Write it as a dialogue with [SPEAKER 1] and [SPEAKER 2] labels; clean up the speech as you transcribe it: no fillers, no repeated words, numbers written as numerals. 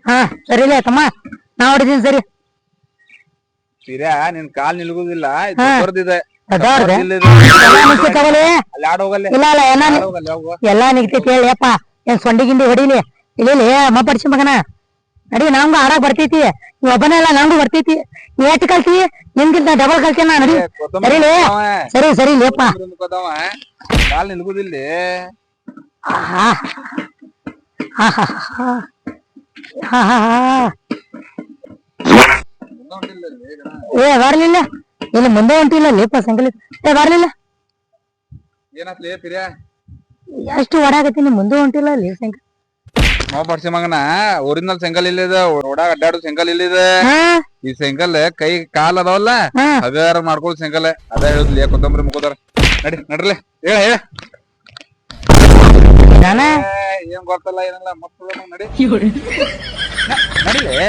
[SPEAKER 1] ಹಾ ಸರಿಲೇ ತಮ್ಮ ನಾ ಹೊಡಿತೀನಿ ಸರಿ.
[SPEAKER 2] ಸಿರ್ಯಾ ನಿನ್ ಕಾಲ್ ನಿಲ್ಗುದಿಲ್ಲ
[SPEAKER 1] ಹಾ.
[SPEAKER 2] ಬರ್ದಿದೆ
[SPEAKER 1] ದೊಡ್ಡವ್ರ್ದೆ?
[SPEAKER 2] ಅಲ್ಲಿ
[SPEAKER 1] ಇಲ್ಲ
[SPEAKER 2] ಆಡ್ ಹೋಗಲ್ಲೇ
[SPEAKER 1] ಇಲ್ಲ
[SPEAKER 2] ಆಡ್ ಹೋಗಲ್ಲ ಹೋಗು.
[SPEAKER 1] ಎಲ್ಲಾ ನಿಗ್ತೈತಿ ಹೇಳಿಯಪ್ಪ. ಏನ್ ಸೊಂಡಿ ಗಿಂಡಿ ಹೊಡಿಲಿ ಇಲ್ಲಿ ಮಬ್ಬಡ್ಸಿ ಮಗನ ನಡಿ. ನಮ್ಗ ಆಡಾಕ್ ಬರ್ತೈತಿ, ನೀವ್ ಒಬ್ಬನೇ ಇಲ್ಲ ನಂಗೂ ಬರ್ತೈತಿ. ನೀವ್ ಎಷ್ಟು ಕಲ್ತಿ? ನಿಮ್ಗಿಂತ ಡಬಲ್ ಕಲ್ತೇನ ನಡಿ. ಸರಿಲೇ ಸರಿ ಸರಿ ಲೇಪ.
[SPEAKER 2] ಮುಖದವ ಕಾಲ್ ನಿಲ್ಗುದಿಲ್ಲ.
[SPEAKER 1] ಆಹಾ ಆಹಾ ಆಹಾ. ಏ ಬರ್ಲಿಲ್ಲ ಇಲ್ಲಿ ಮುಂದೆ ಹೊಂಟಿಲ್ಲ ಲೇಪ ಸಂಗಲಿ. ಏ ಬರ್ಲಿಲ್ಲ
[SPEAKER 2] ಏನಾತ್ಲೇ ಪಿರ್ಯಾ?
[SPEAKER 1] ಎಷ್ಟು ಓಡಾಕತ್ತೀನಿ ಮುಂದೆ ಹೊಂಟಿಲ್ಲ ಅಲ್ಲಿ ಸಂಗಲಿ.
[SPEAKER 2] ಬಡ್ಸಿ ಮಗನ ಒರಿಜಿನಲ್ ಸೆಂಗಲ್ ಇಲ್ಲಿದೆ, ರೋಡಾಗ ಅಡ್ಡಾಡು ಸೆಂಗಲ್ ಇಲ್ಲಿದೆ. ಈ ಸೆಂಗಲ್ ಕೈ ಕಾಲ್ ಅದಾವಲ್ಲ ಹಗಾರ ಮಾಡ್ಕೊಳ್ ಸೆಂಗಲ್ ಅದ ಹೇಳುದ್ಲಿ. ಕೊತ್ತಂಬರಿ ಮುಖದಾರ ನಡಿ ನಡ್ರಲೆ ಹೇಳ ಹೇಳ. ಏನ್ ಗೊತ್ತಲ್ಲ ಏನಿಲ್ಲ ಮಕ್ಕಳು ನಡಿ ನಡಿಲೆ.